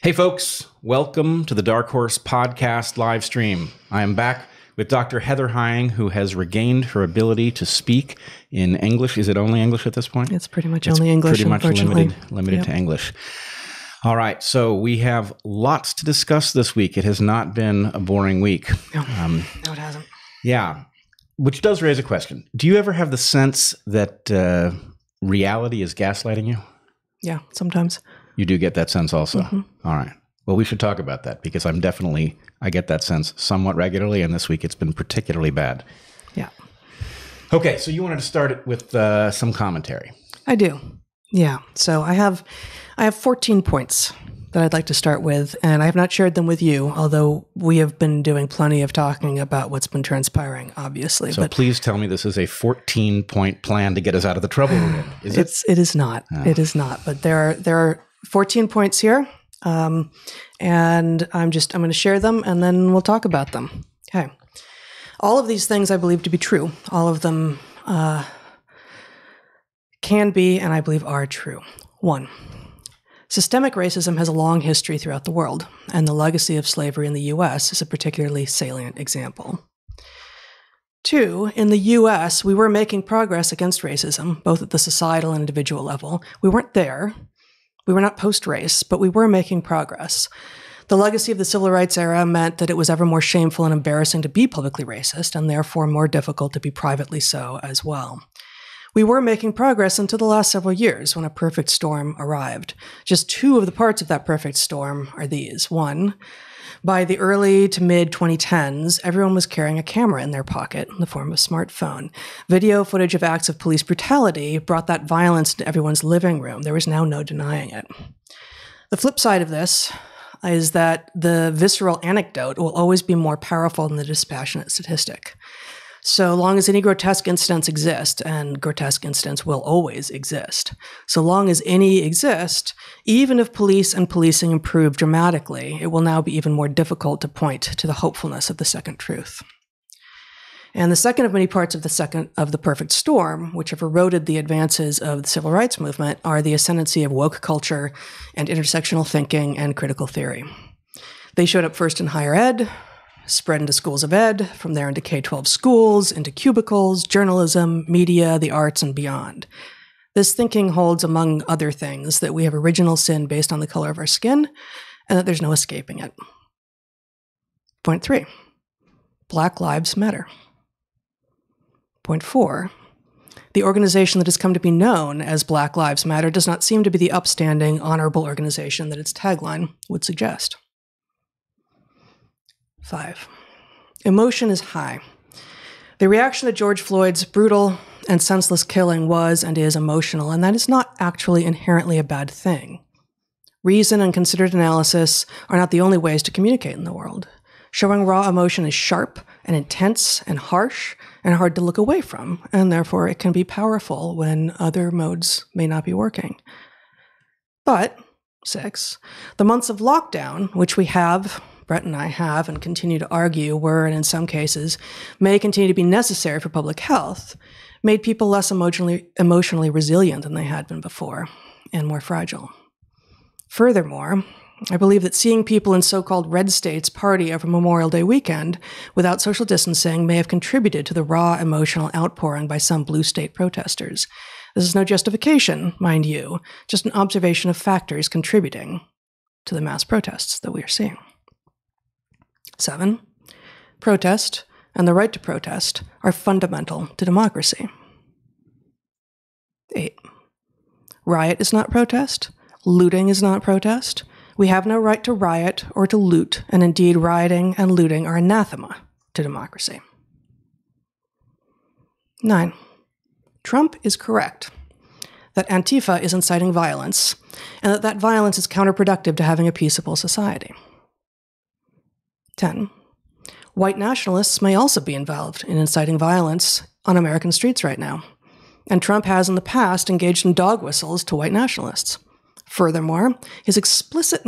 Hey folks, welcome to the DarkHorse podcast live stream. I am back with Dr. Heather Hying, who has regained her ability to speak in English. Is it only English at this point? It's pretty much only English, unfortunately. Limited to English. All right, so we have lots to discuss this week. It has not been a boring week. No, it hasn't. Yeah, which does raise a question. Do you ever have the sense that reality is gaslighting you? Yeah, sometimes. You do get that sense also? Mm-hmm. All right. Well, we should talk about that because I get that sense somewhat regularly, and this week it's been particularly bad. Yeah. Okay, so you wanted to start it with some commentary. I do. Yeah. So I have 14 points that I'd like to start with, and I have not shared them with you, although we have been doing plenty of talking about what's been transpiring, obviously. So please tell me this is a 14-point plan to get us out of the trouble we're in. Is it? It is not. Oh. It is not. But there are 14 points here, and I'm going to share them, and then we'll talk about them. Okay. All of these things I believe to be true. All of them can be, and I believe are true. 1. Systemic racism has a long history throughout the world, and the legacy of slavery in the U.S. is a particularly salient example. 2, in the U.S., we were making progress against racism, both at the societal and individual level. We weren't there. We were not post-race, but we were making progress. The legacy of the civil rights era meant that it was ever more shameful and embarrassing to be publicly racist, and therefore more difficult to be privately so as well. We were making progress until the last several years when a perfect storm arrived. Just 2 of the parts of that perfect storm are these. 1, by the early to mid-2010s, everyone was carrying a camera in their pocket in the form of a smartphone. Video footage of acts of police brutality brought that violence into everyone's living room. There was now no denying it. The flip side of this is that the visceral anecdote will always be more powerful than the dispassionate statistic. So long as any grotesque incidents exist, and grotesque incidents will always exist, so long as any exist, even if police and policing improve dramatically, it will now be even more difficult to point to the hopefulness of the second truth. And the second of many parts of the perfect storm, which have eroded the advances of the civil rights movement, are the ascendancy of woke culture and intersectional thinking and critical theory. They showed up first in higher ed, spread into schools of ed, from there into K-12 schools, into cubicles, journalism, media, the arts, and beyond. This thinking holds, among other things, that we have original sin based on the color of our skin, and that there's no escaping it. Point 3, Black Lives Matter. Point 4, the organization that has come to be known as Black Lives Matter does not seem to be the upstanding, honorable organization that its tagline would suggest. 5, emotion is high. The reaction to George Floyd's brutal and senseless killing was and is emotional, and that is not actually inherently a bad thing. Reason and considered analysis are not the only ways to communicate in the world. Showing raw emotion is sharp and intense and harsh and hard to look away from, and therefore it can be powerful when other modes may not be working. But, 6, the months of lockdown, which Bret and I have and continue to argue were, and in some cases, may continue to be necessary for public health, made people less emotionally resilient than they had been before, and more fragile. Furthermore, I believe that seeing people in so-called red states party over Memorial Day weekend without social distancing may have contributed to the raw emotional outpouring by some blue state protesters. This is no justification, mind you, just an observation of factors contributing to the mass protests that we are seeing. 7, protest and the right to protest are fundamental to democracy. 8, riot is not protest. Looting is not protest. We have no right to riot or to loot, and indeed rioting and looting are anathema to democracy. 9, Trump is correct that Antifa is inciting violence, and that violence is counterproductive to having a peaceable society. 10, white nationalists may also be involved in inciting violence on American streets right now, and Trump has in the past engaged in dog whistles to white nationalists. Furthermore, Trump's explicit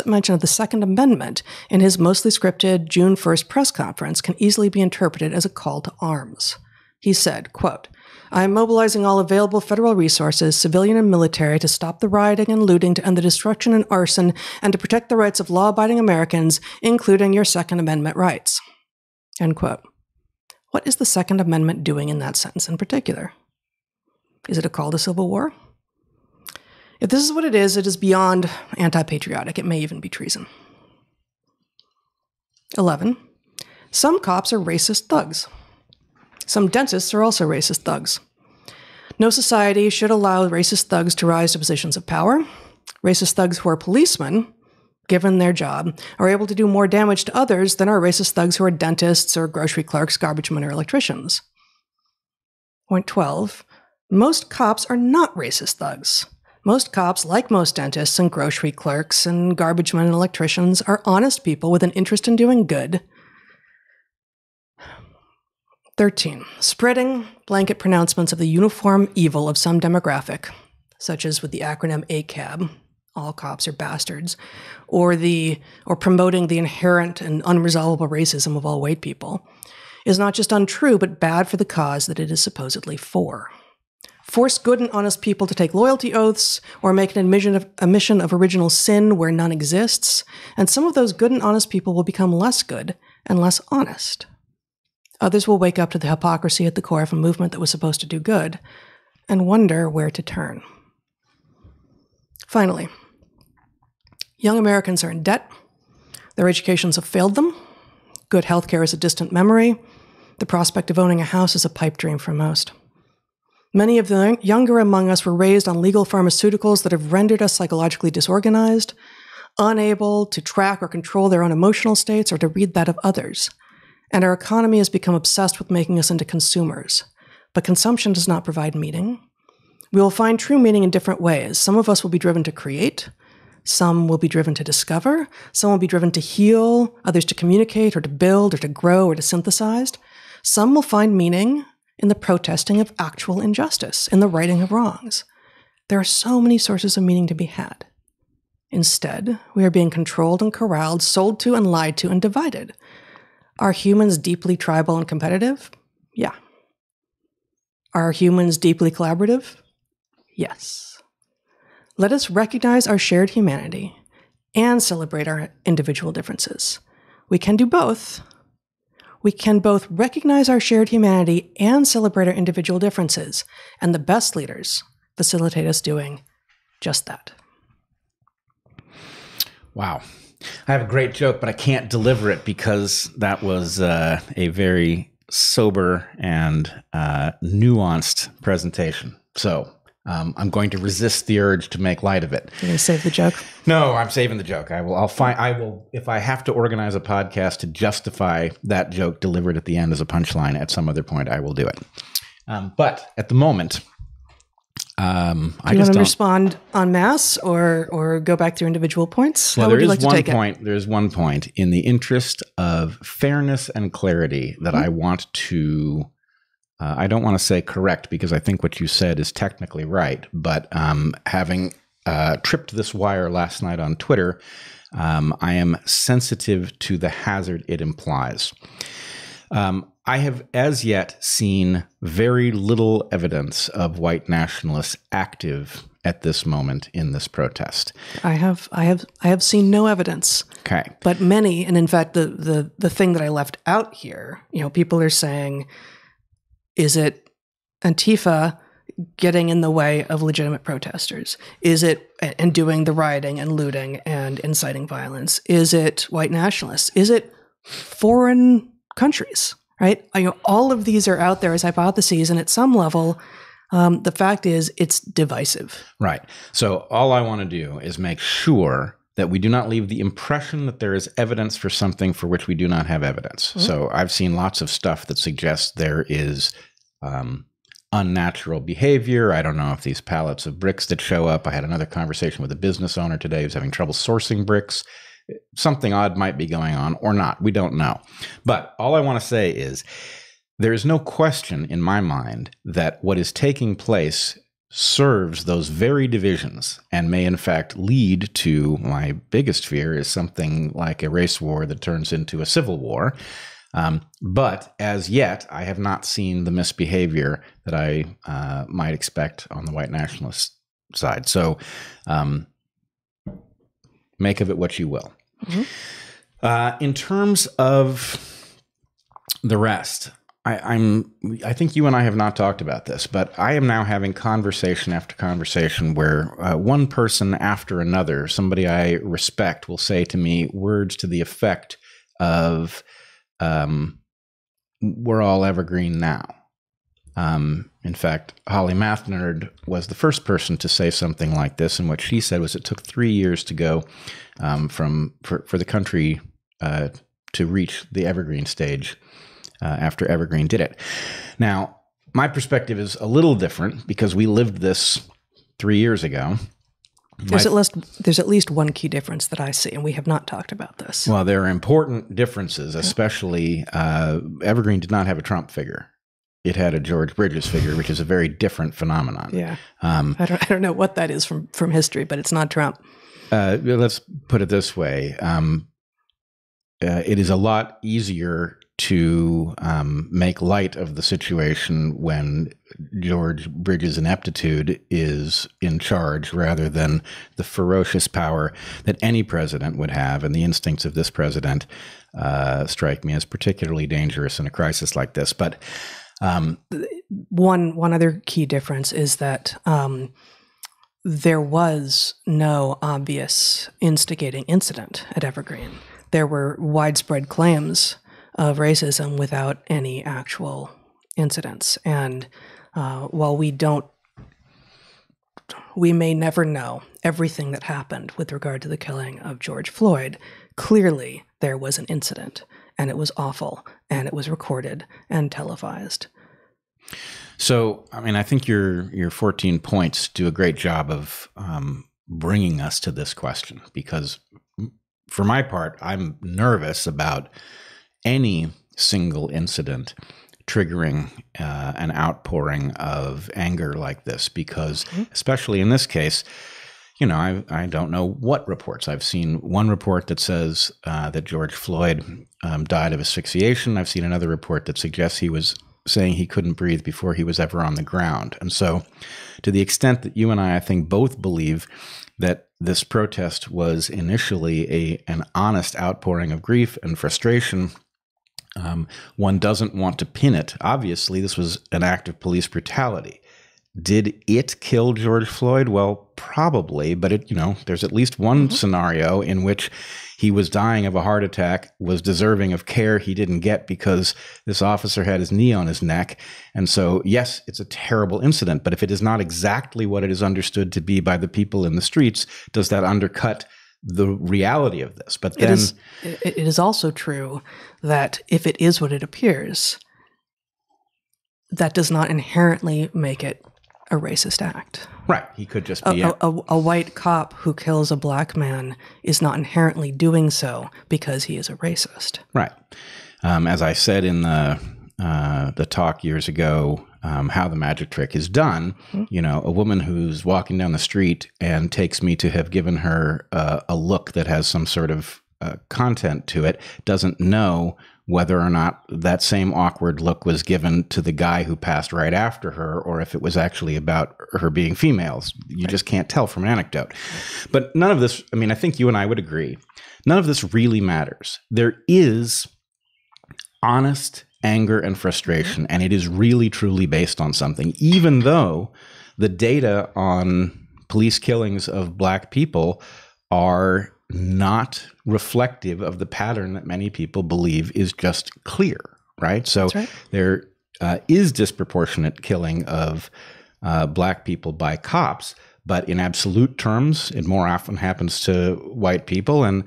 mention of the Second Amendment in his mostly scripted June 1st press conference can easily be interpreted as a call to arms. He said, quote, I am mobilizing all available federal resources, civilian and military, to stop the rioting and looting, to end the destruction and arson, and to protect the rights of law-abiding Americans, including your Second Amendment rights." End quote. What is the Second Amendment doing in that sentence in particular? Is it a call to civil war? If this is what it is beyond anti-patriotic. It may even be treason. 11. Some cops are racist thugs. Some dentists are also racist thugs. No society should allow racist thugs to rise to positions of power. Racist thugs who are policemen, given their job, are able to do more damage to others than are racist thugs who are dentists or grocery clerks, garbage men, or electricians. Point 12. Most cops are not racist thugs. Most cops, like most dentists and grocery clerks and garbage men and electricians, are honest people with an interest in doing good. 13. Spreading blanket pronouncements of the uniform evil of some demographic, such as with the acronym ACAB, all cops are bastards, or promoting the inherent and unresolvable racism of all white people, is not just untrue, but bad for the cause that it is supposedly for. Force good and honest people to take loyalty oaths, or make an admission of original sin where none exists, and some of those good and honest people will become less good and less honest. Others will wake up to the hypocrisy at the core of a movement that was supposed to do good and wonder where to turn. Finally, young Americans are in debt. Their educations have failed them. Good health care is a distant memory. The prospect of owning a house is a pipe dream for most. Many of the younger among us were raised on legal pharmaceuticals that have rendered us psychologically disorganized, unable to track or control their own emotional states or to read that of others. And our economy has become obsessed with making us into consumers. But consumption does not provide meaning. We will find true meaning in different ways. Some of us will be driven to create. Some will be driven to discover. Some will be driven to heal, others to communicate or to build or to grow or to synthesize. Some will find meaning in the protesting of actual injustice, in the righting of wrongs. There are so many sources of meaning to be had. Instead, we are being controlled and corralled, sold to and lied to and divided. Are humans deeply tribal and competitive? Yeah. Are humans deeply collaborative? Yes. Let us recognize our shared humanity and celebrate our individual differences. We can do both. We can both recognize our shared humanity and celebrate our individual differences, and the best leaders facilitate us doing just that. Wow. I have a great joke, but I can't deliver it because that was a very sober and nuanced presentation. So I'm going to resist the urge to make light of it. You're going to save the joke? No, I'm saving the joke. I will, if I have to organize a podcast to justify that joke delivered at the end as a punchline at some other point, I will do it. But at the moment, do you want to respond en masse or go back through individual points? Well, How would you like to take it? There's one point in the interest of fairness and clarity that I want to, I don't want to say correct because I think what you said is technically right, but having tripped this wire last night on Twitter, I am sensitive to the hazard it implies. I have as yet seen very little evidence of white nationalists active at this moment in this protest. I have seen no evidence. Okay. But many, and in fact, the thing that I left out here, people are saying, is it Antifa getting in the way of legitimate protesters? Is it, and doing the rioting and looting and inciting violence? Is it white nationalists? Is it foreign countries? Right? All of these are out there as hypotheses, and at some level, the fact is it's divisive. Right. So all I want to do is make sure that we do not leave the impression that there is evidence for something for which we do not have evidence. Mm-hmm. So I've seen lots of stuff that suggests there is unnatural behavior. I don't know if these pallets of bricks that show up. I had another conversation with a business owner today who's having trouble sourcing bricks. Something odd might be going on or not. We don't know. But all I want to say is there is no question in my mind that what is taking place serves those very divisions and may in fact lead to, my biggest fear is something like a race war that turns into a civil war. But as yet, I have not seen the misbehavior that I might expect on the white nationalist side. So make of it what you will. Mm-hmm. In terms of the rest, I think you and I have not talked about this, but I am now having conversation after conversation where one person after another, somebody I respect, will say to me words to the effect of, we're all evergreen now. In fact, Holly Mathnerd was the first person to say something like this, and what she said was it took 3 years to go for the country to reach the evergreen stage after Evergreen did it. Now, my perspective is a little different because we lived this 3 years ago. There's at least one key difference that I see, and we have not talked about this. Well, there are important differences, especially Evergreen did not have a Trump figure. It had a George Bridges figure, which is a very different phenomenon. Yeah, I don't know what that is from history, but it's not Trump. Let's put it this way: it is a lot easier to make light of the situation when George Bridges' ineptitude is in charge rather than the ferocious power that any president would have. And the instincts of this president strike me as particularly dangerous in a crisis like this. But one other key difference is that there was no obvious instigating incident at Evergreen. There were widespread claims of racism without any actual incidents. And while we may never know everything that happened with regard to the killing of George Floyd, clearly there was an incident, and it was awful, and it was recorded and televised. So, I mean, I think your 14 points do a great job of bringing us to this question, because for my part, I'm nervous about any single incident triggering an outpouring of anger like this, because especially in this case, I don't know what reports. I've seen one report that says that George Floyd died of asphyxiation. I've seen another report that suggests he was saying he couldn't breathe before he was ever on the ground. And so to the extent that you and I think, both believe that this protest was initially an honest outpouring of grief and frustration, one doesn't want to pin it. Obviously, this was an act of police brutality. Did it kill George Floyd? Well, probably, but there's at least one scenario in which he was dying of a heart attack, was deserving of care he didn't get because this officer had his knee on his neck. And so, yes, it's a terrible incident, but if it is not exactly what it is understood to be by the people in the streets, does that undercut the reality of this? But then it is also true that if it is what it appears, that does not inherently make it a racist act. Right. He could just be a white cop who kills a black man is not inherently doing so because he is a racist. Right. As I said in the talk years ago, how the magic trick is done, a woman who's walking down the street and takes me to have given her a look that has some sort of content to it doesn't know whether or not that same awkward look was given to the guy who passed right after her, or if it was actually about her being female. You just can't tell from an anecdote. But none of this, I think you and I would agree, none of this really matters. There is honest anger and frustration, and it is really, truly based on something, even though the data on police killings of black people are not reflective of the pattern that many people believe is just clear, right? So there is disproportionate killing of black people by cops, but in absolute terms, it more often happens to white people. And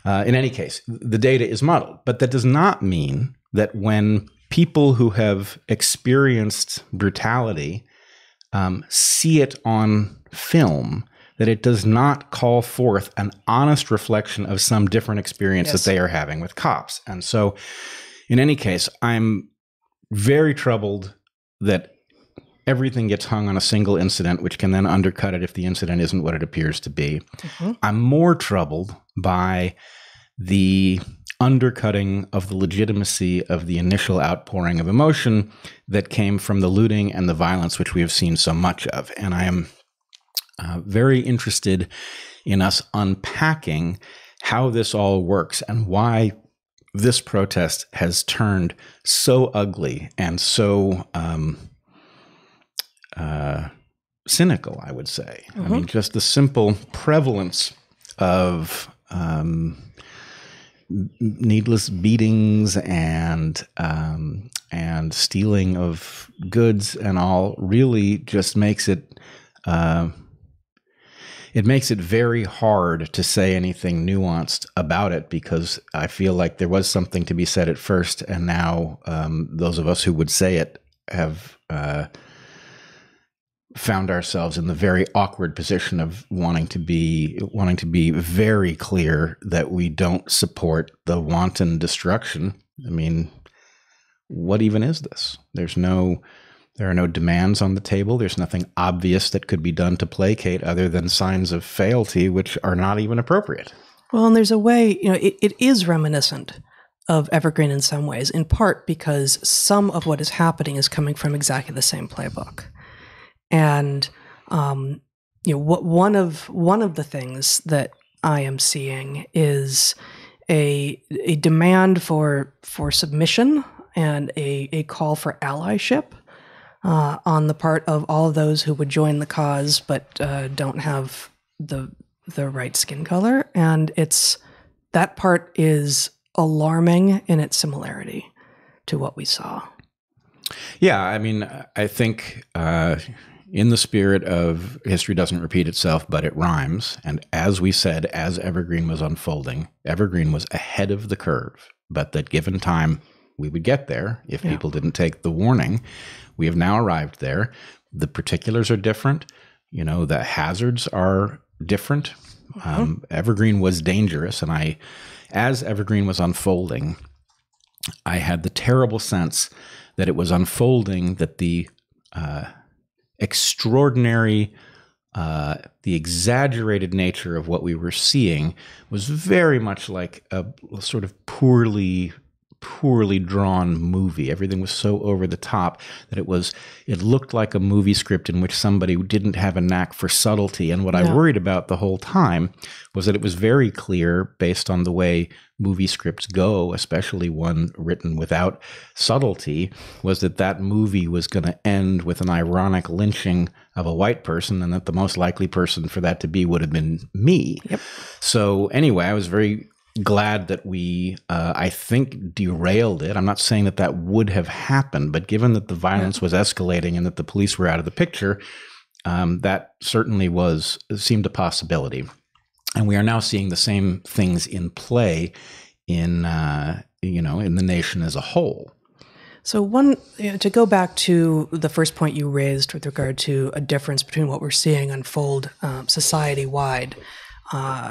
in any case, the data is muddled. But that does not mean that when people who have experienced brutality see it on film, that it does not call forth an honest reflection of some different experience that they are having with cops. And so, in any case, I'm very troubled that everything gets hung on a single incident, which can then undercut it if the incident isn't what it appears to be. I'm more troubled by the undercutting of the legitimacy of the initial outpouring of emotion that came from the looting and the violence which we have seen so much of. And I am very interested in us unpacking how this all works and why this protest has turned so ugly and so cynical, I would say. I mean, just the simple prevalence of needless beatings and stealing of goods and all really just makes it very hard to say anything nuanced about it, because I feel like there was something to be said at first, and now those of us who would say it have found ourselves in the very awkward position of wanting to be very clear that we don't support the wanton destruction. I mean, what even is this? There are no demands on the table. There's nothing obvious that could be done to placate other than signs of fealty, which are not even appropriate. Well, and there's a way, it is reminiscent of Evergreen in some ways, in part because some of what is happening is coming from exactly the same playbook. And one of the things that I am seeing is a demand for submission and a call for allyship on the part of all of those who would join the cause but don't have the right skin color. And that part is alarming in its similarity to what we saw. Yeah, I mean, I think in the spirit of history doesn't repeat itself, but it rhymes. And as we said, as Evergreen was unfolding, Evergreen was ahead of the curve, but that given time, we would get there if people didn't take the warning. We have now arrived there. The particulars are different. The hazards are different. Evergreen was dangerous. And as Evergreen was unfolding, I had the terrible sense that it was unfolding, that the extraordinary, the exaggerated nature of what we were seeing was very much like a sort of poorly drawn movie. Everything was so over the top that it looked like a movie script in which somebody didn't have a knack for subtlety. And what I worried about the whole time was that it was very clear, based on the way movie scripts go, especially one written without subtlety, was that movie was going to end with an ironic lynching of a white person, and that the most likely person for that to be would have been me. Yep. So anyway, I was very glad that we, I think, derailed it. I'm not saying that would have happened, but given that the violence was escalating and that the police were out of the picture, that certainly seemed a possibility. And we are now seeing the same things in play in the nation as a whole. So to go back to the first point you raised with regard to a difference between what we're seeing unfold society-wide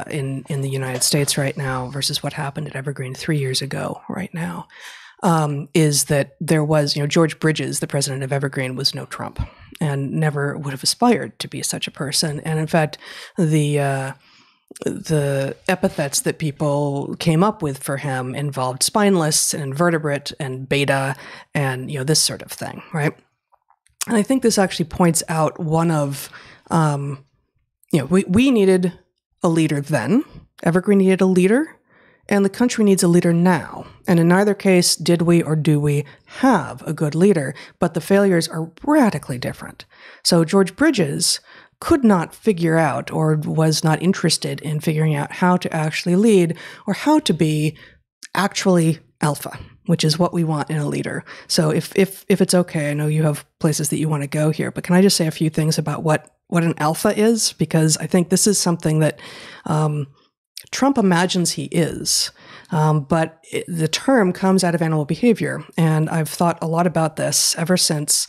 in the United States right now versus what happened at Evergreen 3 years ago right now, is that there was, George Bridges, the president of Evergreen, was no Trump and never would have aspired to be such a person. And in fact, the epithets that people came up with for him involved spineless and invertebrate and beta and, this sort of thing, right? And I think this actually points out one of, we needed a leader then. Evergreen needed a leader, and the country needs a leader now. And in neither case did we or do we have a good leader, but the failures are radically different. So George Bridges could not figure out, or was not interested in figuring out, how to actually lead or how to be actually alpha, which is what we want in a leader. So if it's okay, I know you have places that you want to go here, but can I just say a few things about what an alpha is? Because I think this is something that Trump imagines he is, but the term comes out of animal behavior. And I've thought a lot about this ever since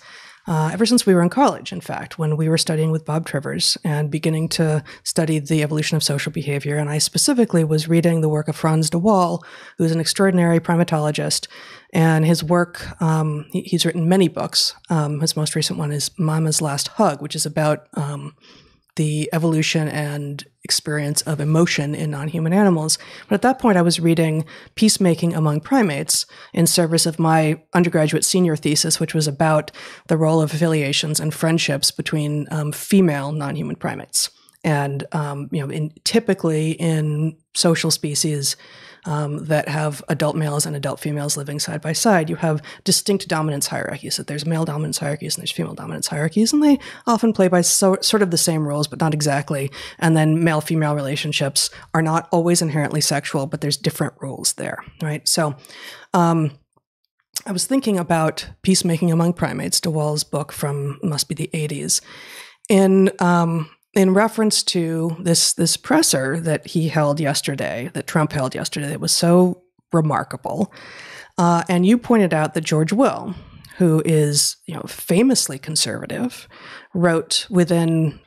we were in college, in fact, when we were studying with Bob Trivers and beginning to study the evolution of social behavior. And I specifically was reading the work of Franz de Waal, who's an extraordinary primatologist. And his work, he's written many books. His most recent one is Mama's Last Hug, which is about the evolution and experience of emotion in non-human animals. But at that point, I was reading Peacemaking Among Primates in service of my undergraduate senior thesis, which was about the role of affiliations and friendships between female non-human primates. And typically in social species that have adult males and adult females living side by side, you have distinct dominance hierarchies. That there's male dominance hierarchies and there's female dominance hierarchies, and they often play by sort of the same rules, but not exactly. And then male-female relationships are not always inherently sexual, but there's different rules there, right? So I was thinking about Peacemaking Among Primates, de Waal's book from, must be the 80s, in reference to this presser that he held yesterday, that Trump held yesterday, that was so remarkable. And you pointed out that George Will, who is famously conservative, wrote within,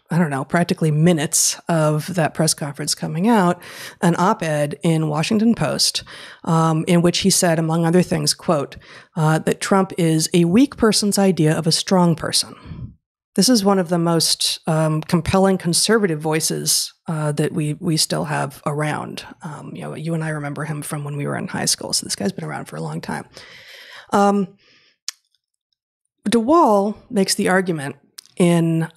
practically minutes of that press conference coming out, an op-ed in Washington Post in which he said, among other things, quote, that Trump is a weak person's idea of a strong person. This is one of the most compelling conservative voices that we still have around. You and I remember him from when we were in high school, so this guy's been around for a long time. De Waal makes the argument in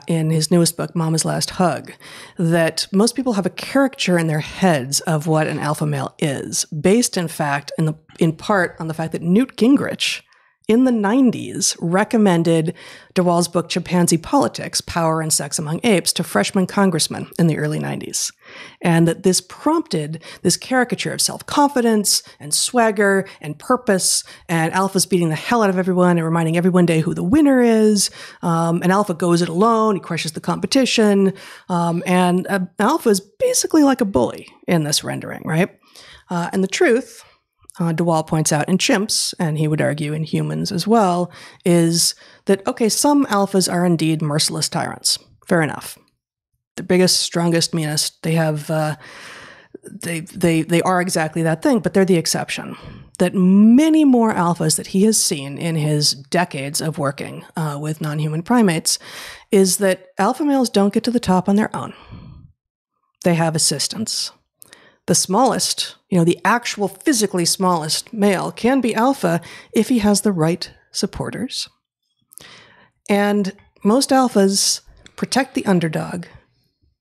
his newest book, Mama's Last Hug, that most people have a caricature in their heads of what an alpha male is, based in fact, in part on the fact that Newt Gingrich, in the 90s, recommended de Waal's book, Chimpanzee Politics, Power and Sex Among Apes, to freshman congressmen in the early 90s. And that this prompted this caricature of self-confidence and swagger and purpose, and alphas beating the hell out of everyone and reminding every one day who the winner is. An alpha goes it alone, he crushes the competition. And an alpha is basically like a bully in this rendering, right? And the truth, de Waal points out in chimps, and he would argue in humans as well, is that, okay, some alphas are indeed merciless tyrants. Fair enough. The biggest, strongest, meanest, they have, they are exactly that thing, but they're the exception. That many more alphas that he has seen in his decades of working with non-human primates is that alpha males don't get to the top on their own. They have assistants. The smallest, the actual physically smallest male can be alpha if he has the right supporters. And most alphas protect the underdog,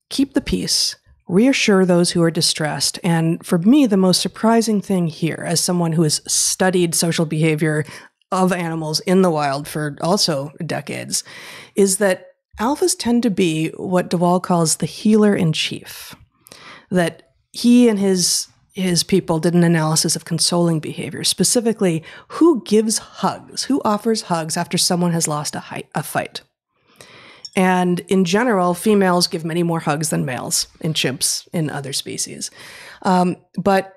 keep the peace, reassure those who are distressed. And for me, the most surprising thing here, as someone who has studied social behavior of animals in the wild for also decades, is that alphas tend to be what de Waal calls the healer in chief. That he and his people did an analysis of consoling behavior, specifically who gives hugs, who offers hugs after someone has lost a fight. And in general, females give many more hugs than males in chimps, in other species. But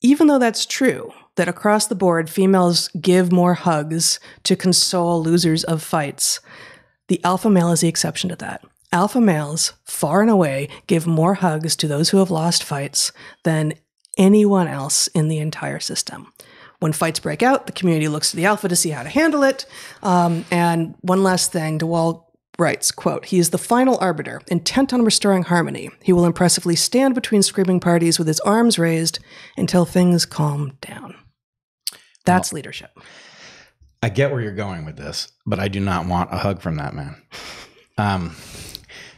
even though that's true, that across the board, females give more hugs to console losers of fights, the alpha male is the exception to that. Alpha males, far and away, give more hugs to those who have lost fights than anyone else in the entire system. When fights break out, the community looks to the alpha to see how to handle it. And one last thing, de Waal writes, quote, "He is the final arbiter, intent on restoring harmony. He will impressively stand between screaming parties with his arms raised until things calm down." That's leadership. I get where you're going with this, but I do not want a hug from that man.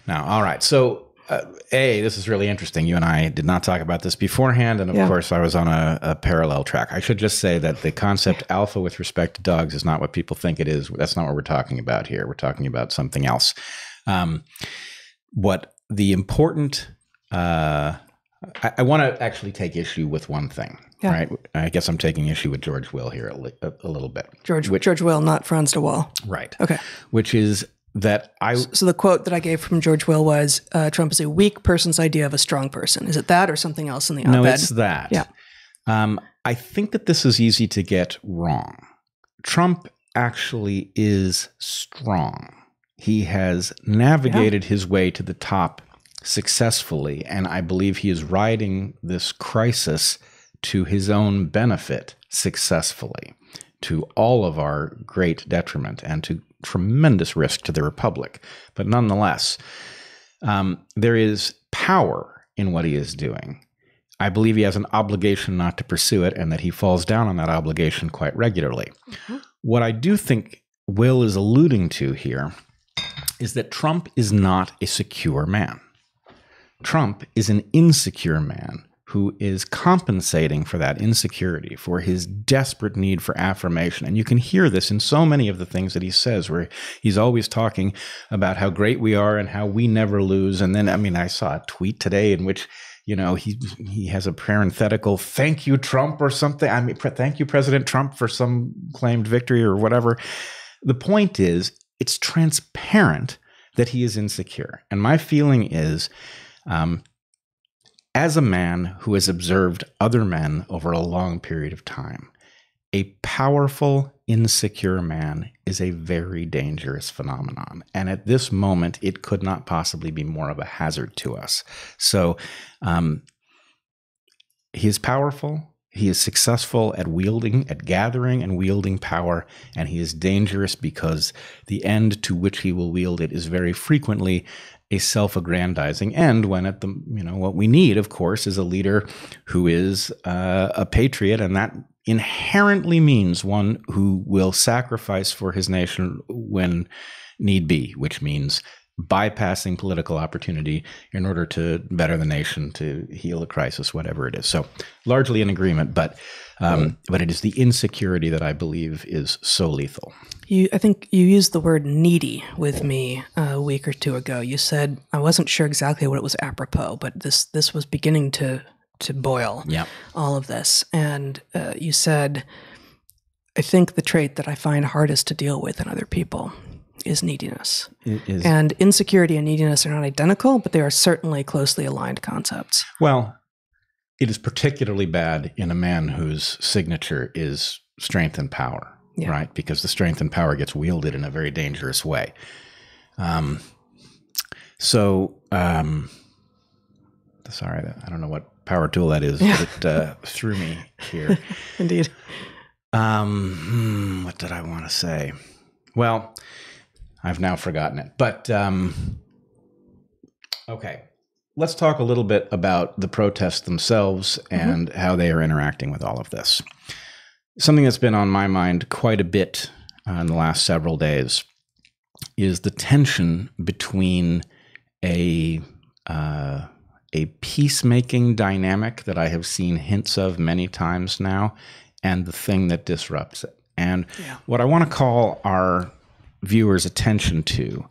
Now, all right. So, this is really interesting. You and I did not talk about this beforehand. And of course, I was on a parallel track. I should just say that the concept alpha with respect to dogs is not what people think it is. That's not what we're talking about here. We're talking about something else. What the important, I want to actually take issue with one thing. Yeah. Right. I guess I'm taking issue with George Will here a little bit. George Will, not Franz de Waal. Right. Okay. Which is that So the quote that I gave from George Will was, Trump is a weak person's idea of a strong person. Is it that or something else in the op-ed? No, it's that. Yeah. I think that this is easy to get wrong. Trump actually is strong. He has navigated his way to the top successfully, and I believe he is riding this crisis to his own benefit successfully, to all of our great detriment and to tremendous risk to the republic. But nonetheless, There is power in what he is doing. I believe he has an obligation not to pursue it, and that he falls down on that obligation quite regularly. Mm-hmm. What I do think Will is alluding to here is that Trump is not a secure man. Trump is an insecure man who is compensating for that insecurity, for his desperate need for affirmation. And you can hear this in so many of the things that he says, where he's always talking about how great we are and how we never lose. And then, I mean, I saw a tweet today in which, you know, he has a parenthetical, thank you, Trump, or something. I mean, thank you, President Trump, for some claimed victory or whatever. The point is, it's transparent that he is insecure. And my feeling is, as a man who has observed other men over a long period of time, a powerful, insecure man is a very dangerous phenomenon. And at this moment, it could not possibly be more of a hazard to us. So he is powerful. He is successful at gathering and wielding power, and he is dangerous because the end to which he will wield it is very frequently a self-aggrandizing end, when at the, you know, what we need, of course, is a leader who is a patriot, and that inherently means one who will sacrifice for his nation when need be, which means bypassing political opportunity in order to better the nation, to heal a crisis, whatever it is. So largely in agreement, but it is the insecurity that I believe is so lethal. I think you used the word needy with me a week or two ago. You said, I wasn't sure exactly what it was apropos, but this was beginning to boil, all of this. And you said, I think the trait that I find hardest to deal with in other people is neediness. And insecurity and neediness are not identical, but they are certainly closely aligned concepts. Well, it is particularly bad in a man whose signature is strength and power, right? Because the strength and power gets wielded in a very dangerous way. Sorry, I don't know what power tool that is, but it threw me here. Indeed. What did I want to say? Well, I've now forgotten it. But, okay. Let's talk a little bit about the protests themselves and how they are interacting with all of this. Something that's been on my mind quite a bit in the last several days is the tension between a peacemaking dynamic that I have seen hints of many times now, and the thing that disrupts it. And what I want to call our viewers' attention to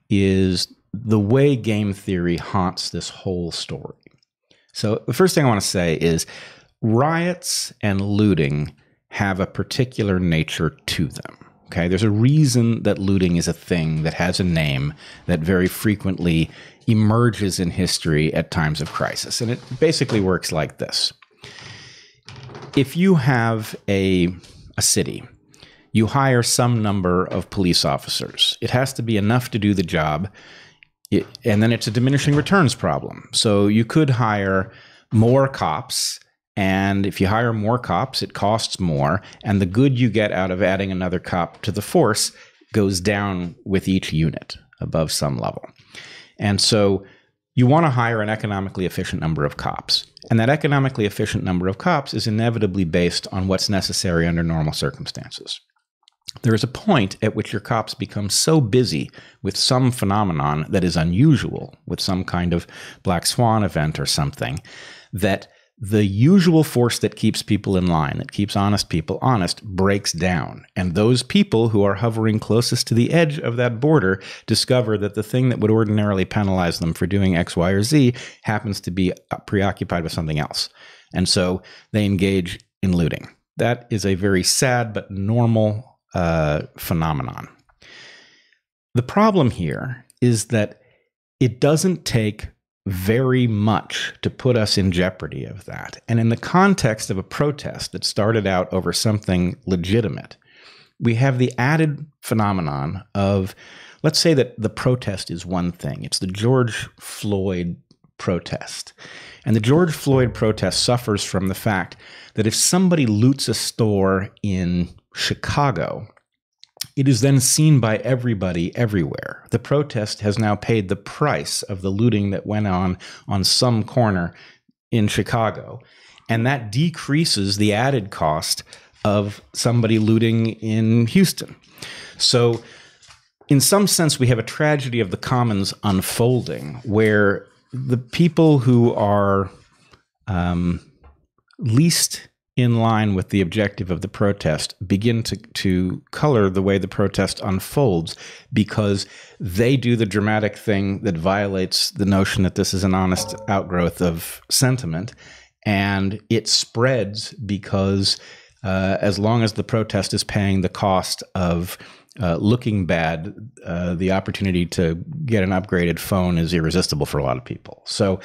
is the way game theory haunts this whole story. So the first thing I want to say is riots and looting have a particular nature to them. Okay, there's a reason that looting is a thing that has a name that very frequently emerges in history at times of crisis. And it basically works like this. If you have a city, you hire some number of police officers. It has to be enough to do the job, and then it's a diminishing returns problem. So you could hire more cops, and if you hire more cops, it costs more, and the good you get out of adding another cop to the force goes down with each unit above some level. And so you want to hire an economically efficient number of cops. And that economically efficient number of cops is inevitably based on what's necessary under normal circumstances. There is a point at which your cops become so busy with some phenomenon that is unusual, with some kind of black swan event or something, that the usual force that keeps people in line, that keeps honest people honest, breaks down. And those people who are hovering closest to the edge of that border discover that the thing that would ordinarily penalize them for doing X, Y, or Z happens to be preoccupied with something else. And so they engage in looting. That is a very sad but normal phenomenon. The problem here is that it doesn't take very much to put us in jeopardy of that. And in the context of a protest that started out over something legitimate, we have the added phenomenon of, let's say that the protest is one thing. It's the George Floyd protest. And the George Floyd protest suffers from the fact that if somebody loots a store in Chicago, it is then seen by everybody everywhere. The protest has now paid the price of the looting that went on some corner in Chicago, and that decreases the added cost of somebody looting in Houston. So in some sense, we have a tragedy of the commons unfolding, where the people who are least in line with the objective of the protest begin to color the way the protest unfolds, because they do the dramatic thing that violates the notion that this is an honest outgrowth of sentiment, and it spreads because as long as the protest is paying the cost of looking bad, the opportunity to get an upgraded phone is irresistible for a lot of people. So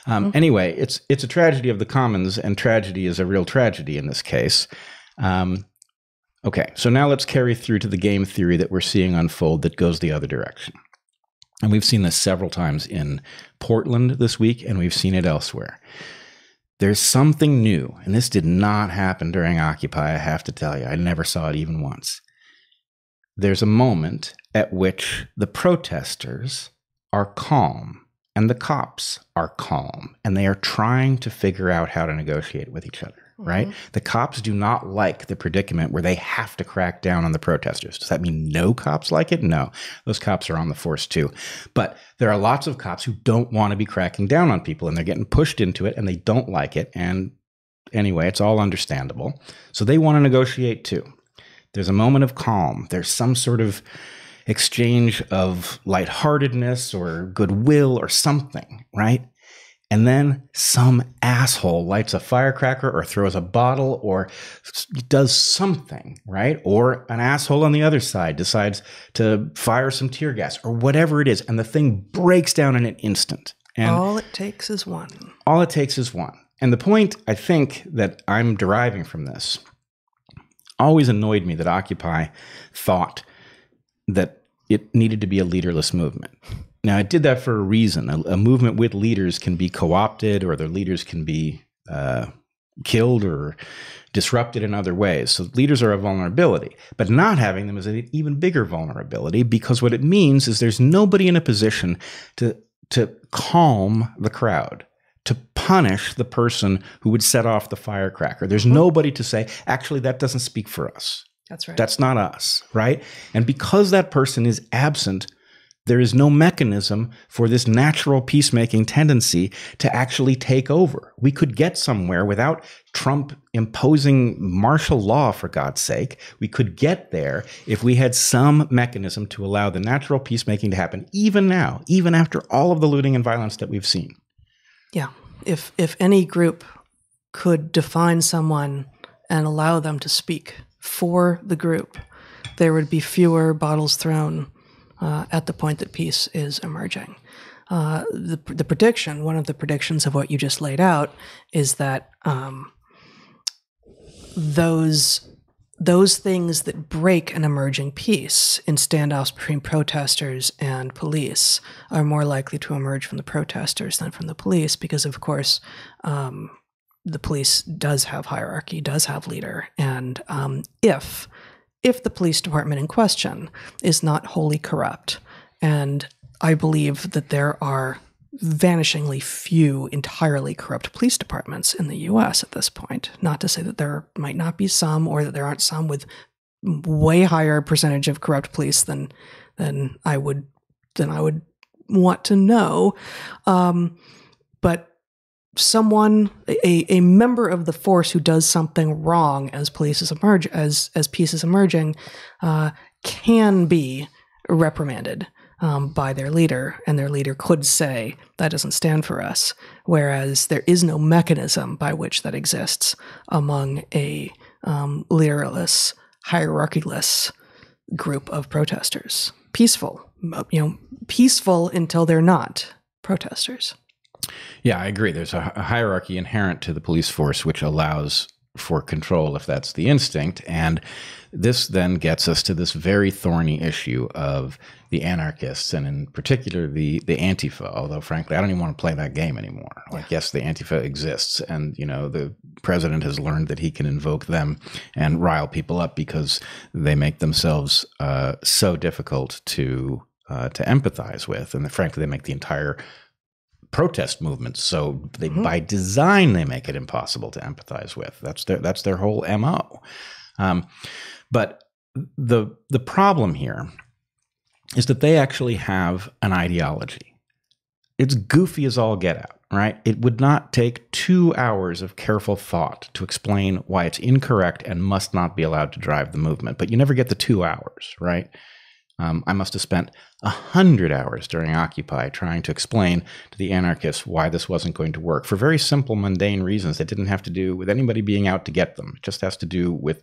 anyway, it's a tragedy of the commons, and tragedy is a real tragedy in this case. Okay, so now let's carry through to the game theory that we're seeing unfold that goes the other direction. And we've seen this several times in Portland this week, and we've seen it elsewhere. There's something new, and this did not happen during Occupy, I have to tell you. I never saw it even once. There's a moment at which the protesters are calm and the cops are calm, and they are trying to figure out how to negotiate with each other, right? The cops do not like the predicament where they have to crack down on the protesters. Does that mean no cops like it? No, those cops are on the force too. But there are lots of cops who don't want to be cracking down on people, and they're getting pushed into it, and they don't like it. And anyway, it's all understandable. So they want to negotiate too. There's a moment of calm. There's some sort of exchange of lightheartedness or goodwill or something, right? And then some asshole lights a firecracker or throws a bottle or does something, right? Or an asshole on the other side decides to fire some tear gas or whatever it is, and the thing breaks down in an instant. And all it takes is one. All it takes is one. And the point, I think, that I'm deriving from this always annoyed me that Occupy thought that it needed to be a leaderless movement. Now, it did that for a reason. A movement with leaders can be co-opted, or their leaders can be killed or disrupted in other ways. So leaders are a vulnerability. But not having them is an even bigger vulnerability, because what it means is there's nobody in a position to calm the crowd, to punish the person who would set off the firecracker. There's nobody to say, actually, that doesn't speak for us. That's right. That's not us, right? And because that person is absent, there is no mechanism for this natural peacemaking tendency to actually take over. We could get somewhere without Trump imposing martial law, for God's sake. We could get there if we had some mechanism to allow the natural peacemaking to happen, even now, even after all of the looting and violence that we've seen. Yeah. If any group could define someone and allow them to speak for the group, there would be fewer bottles thrown at the point that peace is emerging. The prediction, one of the predictions of what you just laid out, is that those things that break an emerging peace in standoffs between protesters and police are more likely to emerge from the protesters than from the police, because, of course, the police does have hierarchy, does have leader, and if the police department in question is not wholly corrupt, and I believe that there are vanishingly few entirely corrupt police departments in the U.S. at this point. Not to say that there might not be some, or that there aren't some with way higher percentage of corrupt police than I would want to know. But someone, a member of the force who does something wrong as peace is emerging, can be reprimanded by their leader, and their leader could say, that doesn't stand for us, whereas there is no mechanism by which that exists among a leaderless, hierarchyless group of protesters. Peaceful until they're not protesters. Yeah, I agree. There's a hierarchy inherent to the police force which allows for control if that's the instinct. And this then gets us to this very thorny issue of the anarchists, and in particular the Antifa, although frankly I don't even want to play that game anymore. Like, yes, the Antifa exists, and the president has learned that he can invoke them and rile people up because they make themselves so difficult to empathize with, and frankly they make the entire protest movements so they by design they make it impossible to empathize with. That's their whole MO. But the problem here is that they actually have an ideology. It's goofy as all get out, right? It would not take 2 hours of careful thought to explain why it's incorrect and must not be allowed to drive the movement. But you never get the 2 hours, right? I must have spent 100 hours during Occupy trying to explain to the anarchists why this wasn't going to work for very simple, mundane reasons that didn't have to do with anybody being out to get them. It just has to do with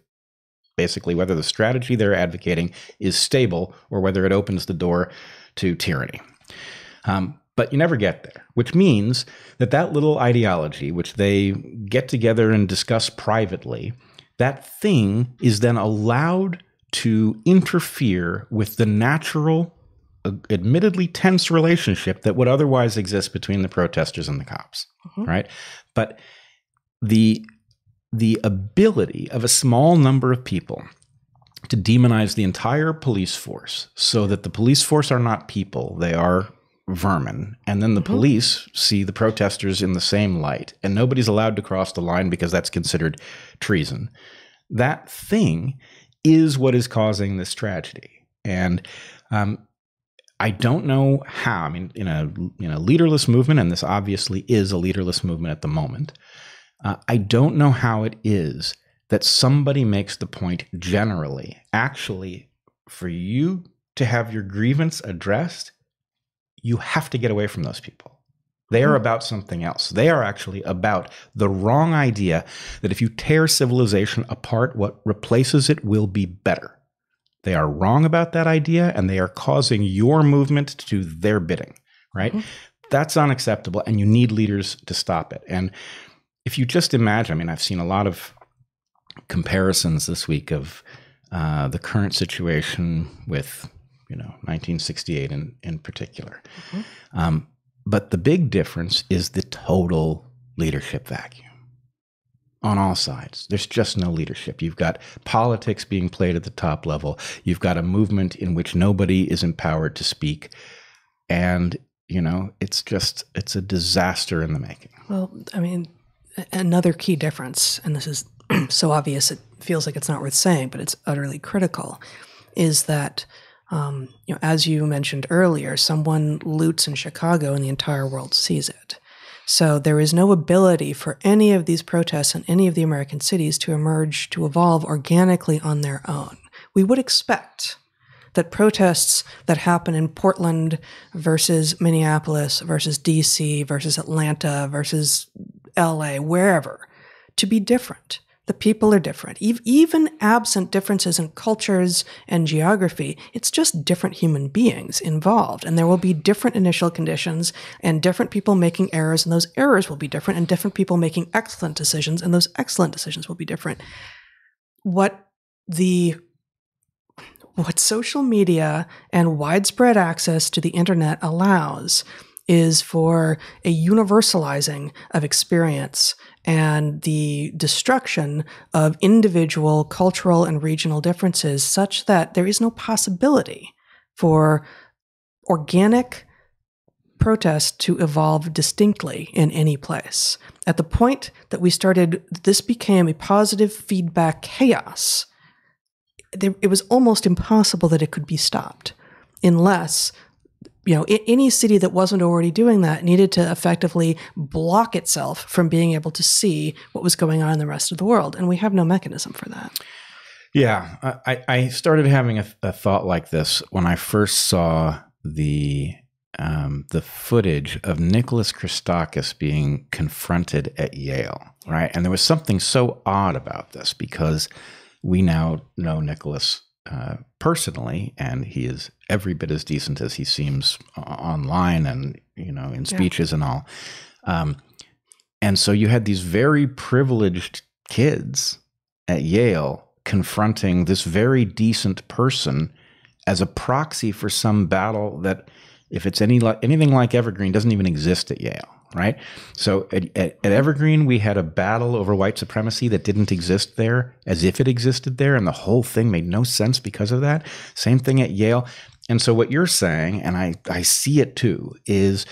basically whether the strategy they're advocating is stable or whether it opens the door to tyranny. But you never get there, which means that little ideology, which they get together and discuss privately, that thing is then allowed to interfere with the natural, admittedly tense relationship that would otherwise exist between the protesters and the cops, right? But the ability of a small number of people to demonize the entire police force so that the police force are not people, they are vermin, and then the police see the protesters in the same light, and nobody's allowed to cross the line because that's considered treason. That thing is what is causing this tragedy. And I don't know how. I mean, in a leaderless movement, and this obviously is a leaderless movement at the moment, I don't know how it is that somebody makes the point generally, actually, for you to have your grievance addressed, you have to get away from those people. They are about something else. They are actually about the wrong idea that if you tear civilization apart, what replaces it will be better. They are wrong about that idea, and they are causing your movement to do their bidding, right? That's unacceptable, and you need leaders to stop it. And if you just imagine, I mean, I've seen a lot of comparisons this week of the current situation with, 1968 in particular. But the big difference is the total leadership vacuum on all sides. There's just no leadership. You've got politics being played at the top level. You've got a movement in which nobody is empowered to speak. And, it's a disaster in the making. Well, I mean, another key difference, and this is so obvious it feels like it's not worth saying, but it's utterly critical, is that, as you mentioned earlier, someone loots in Chicago and the entire world sees it. So there is no ability for any of these protests in any of the American cities to emerge, to evolve organically on their own. We would expect that protests that happen in Portland versus Minneapolis versus DC versus Atlanta versus LA, wherever, to be different. The people are different. Even absent differences in cultures and geography, it's just different human beings involved. And there will be different initial conditions and different people making errors, and those errors will be different, and different people making excellent decisions, and those excellent decisions will be different. What social media and widespread access to the internet allows is for a universalizing of experience and the destruction of individual cultural and regional differences such that there is no possibility for organic protest to evolve distinctly in any place. At the point that we started, this became a positive feedback chaos. It was almost impossible that it could be stopped unless any city that wasn't already doing that needed to effectively block itself from being able to see what was going on in the rest of the world. And we have no mechanism for that. Yeah. I started having a thought like this when I first saw the footage of Nicholas Christakis being confronted at Yale, right? And there was something so odd about this because we now know Nicholas personally, and he is every bit as decent as he seems online and, in speeches and all. And so you had these very privileged kids at Yale confronting this very decent person as a proxy for some battle that, if it's anything like Evergreen, doesn't even exist at Yale, right? So at Evergreen, we had a battle over white supremacy that didn't exist there, as if it existed there, and the whole thing made no sense because of that. Same thing at Yale. And so what you're saying, and I see it too, is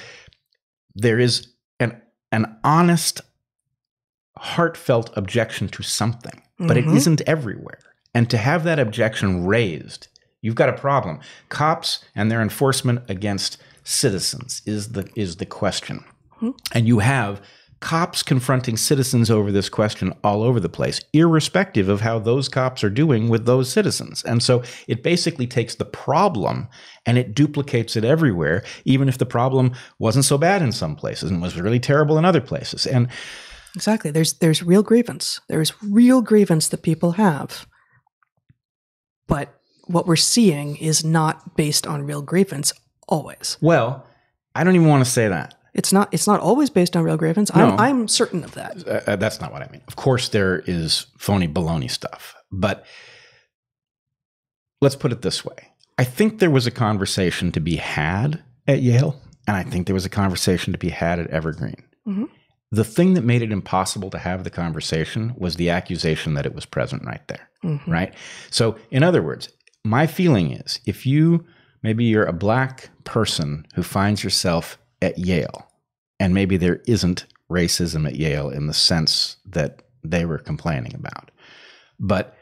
there is an honest, heartfelt objection to something, but it isn't everywhere. And to have that objection raised, you've got a problem. Cops and their enforcement against citizens is the question. And you have cops confronting citizens over this question all over the place, irrespective of how those cops are doing with those citizens. And so it basically takes the problem and it duplicates it everywhere, even if the problem wasn't so bad in some places and was really terrible in other places. And exactly. There's real grievance. There's real grievance that people have. But what we're seeing is not based on real grievance always. Well, I don't even want to say that. It's not always based on real grievance. No. I'm certain of that. That's not what I mean. Of course, there is phony baloney stuff. But let's put it this way. I think there was a conversation to be had at Yale, and I think there was a conversation to be had at Evergreen. The thing that made it impossible to have the conversation was the accusation that it was present right there, right? So in other words, my feeling is if maybe you're a black person who finds yourself at Yale, and maybe there isn't racism at Yale in the sense that they were complaining about, but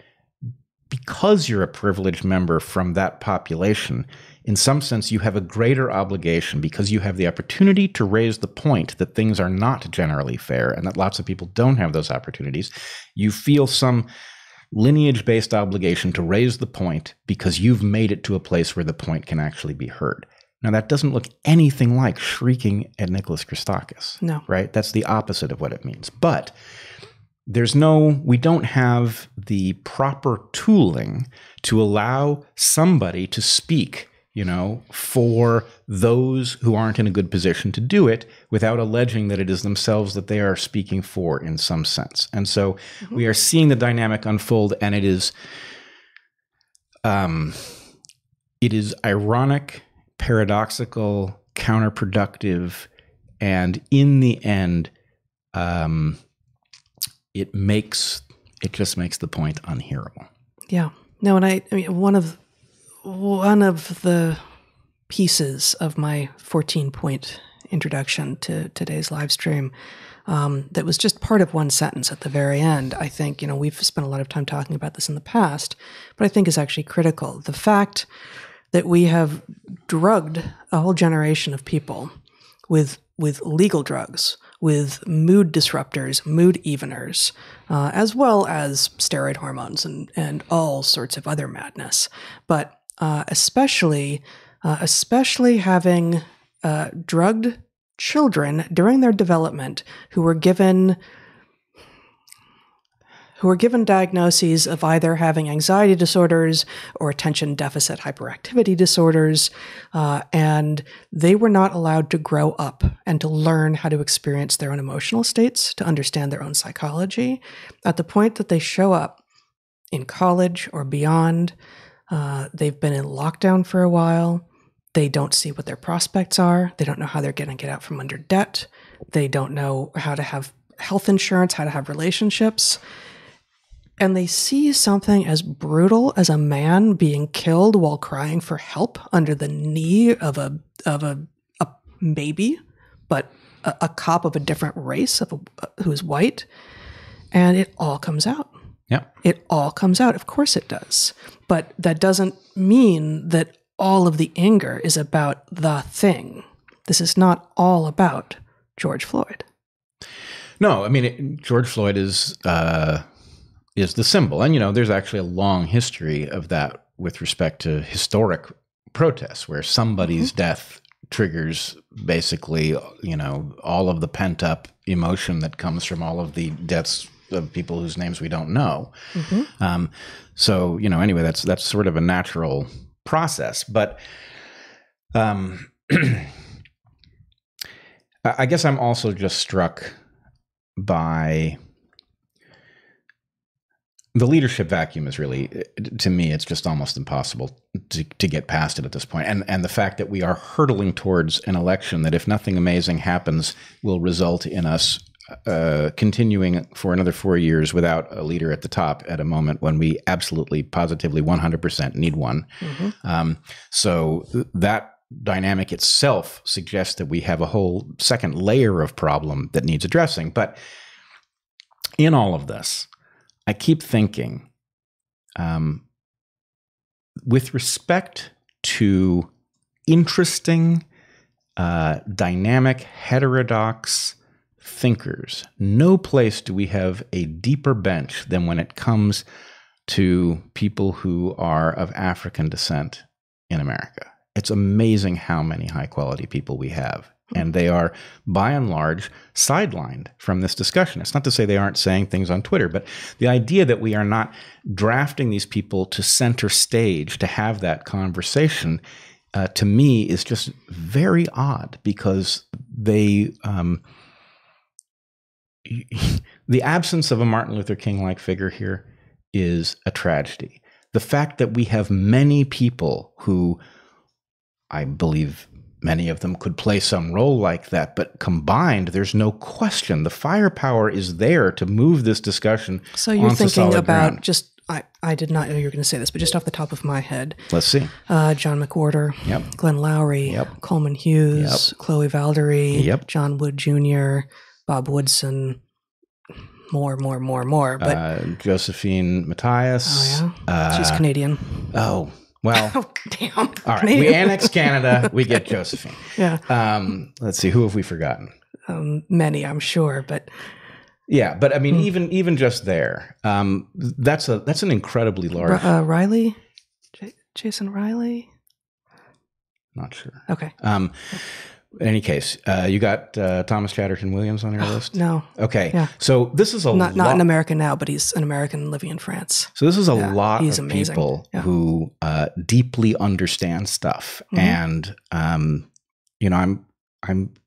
because you're a privileged member from that population, in some sense, you have a greater obligation because you have the opportunity to raise the point that things are not generally fair and that lots of people don't have those opportunities. You feel some lineage-based obligation to raise the point because you've made it to a place where the point can actually be heard. Now, that doesn't look anything like shrieking at Nicholas Christakis. No. Right? That's the opposite of what it means. But we don't have the proper tooling to allow somebody to speak, for those who aren't in a good position to do it without alleging that it is themselves that they are speaking for in some sense. And so we are seeing the dynamic unfold, and it is ironic, paradoxical, counterproductive, and in the end, it just makes the point unhearable. Yeah. No, and I mean, one of the pieces of my 14-point introduction to today's live stream that was just part of one sentence at the very end, I think, we've spent a lot of time talking about this in the past, but I think is actually critical. The fact that we have drugged a whole generation of people with legal drugs, with mood disruptors, mood eveners, as well as steroid hormones and all sorts of other madness. But especially having drugged children during their development who were given diagnoses of either having anxiety disorders or attention deficit hyperactivity disorders, and they were not allowed to grow up and to learn how to experience their own emotional states, to understand their own psychology. At the point that they show up in college or beyond, they've been in lockdown for a while. They don't see what their prospects are. They don't know how they're going to get out from under debt. They don't know how to have health insurance, how to have relationships. And they see something as brutal as a man being killed while crying for help under the knee of a baby, but a cop of a different race, who's white, and it all comes out. Yeah, it all comes out. Of course it does, but that doesn't mean that all of the anger is about the thing. This is not all about George Floyd. No, I mean George Floyd is the symbol. And, there's actually a long history of that with respect to historic protests where somebody's death triggers basically, all of the pent up emotion that comes from all of the deaths of people whose names we don't know. So, anyway, that's sort of a natural process. But I guess I'm also just struck by The leadership vacuum is really, to me, it's just almost impossible to get past it at this point. And the fact that we are hurtling towards an election that, if nothing amazing happens, will result in us continuing for another 4 years without a leader at the top at a moment when we absolutely, positively, 100% need one. So that dynamic itself suggests that we have a whole second layer of problem that needs addressing. But in all of this, I keep thinking, with respect to interesting, dynamic, heterodox thinkers, no place do we have a deeper bench than when it comes to people who are of African descent in America. It's amazing how many high-quality people we have. And they are, by and large, sidelined from this discussion. It's not to say they aren't saying things on Twitter, but the idea that we are not drafting these people to center stage to have that conversation, to me, is just very odd, because they, the absence of a Martin Luther King-like figure here is a tragedy. The fact that we have many people who, I believe, many of them could play some role like that, but combined, there's no question the firepower is there to move this discussion. So you're thinking about just, I did not know you were going to say this, but just off the top of my head. Let's see. John McWhorter, Glenn Lowry, Coleman Hughes, Chloe Valdery, John Wood Jr., Bob Woodson, more. But Josephine Matthias. Oh, yeah? She's Canadian. Oh, well, oh, damn. All right, we annex Canada, we get Josephine. Yeah. Let's see, who have we forgotten? Many, I'm sure, but yeah, but I mean, even just there, that's an incredibly large. Riley, Jason Riley. Not sure. Okay. In any case, you got Thomas Chatterton Williams on your list? No. Okay. Yeah. So this is not in America now, but he's an American living in France. So this is a lot of amazing. People who deeply understand stuff, and I'm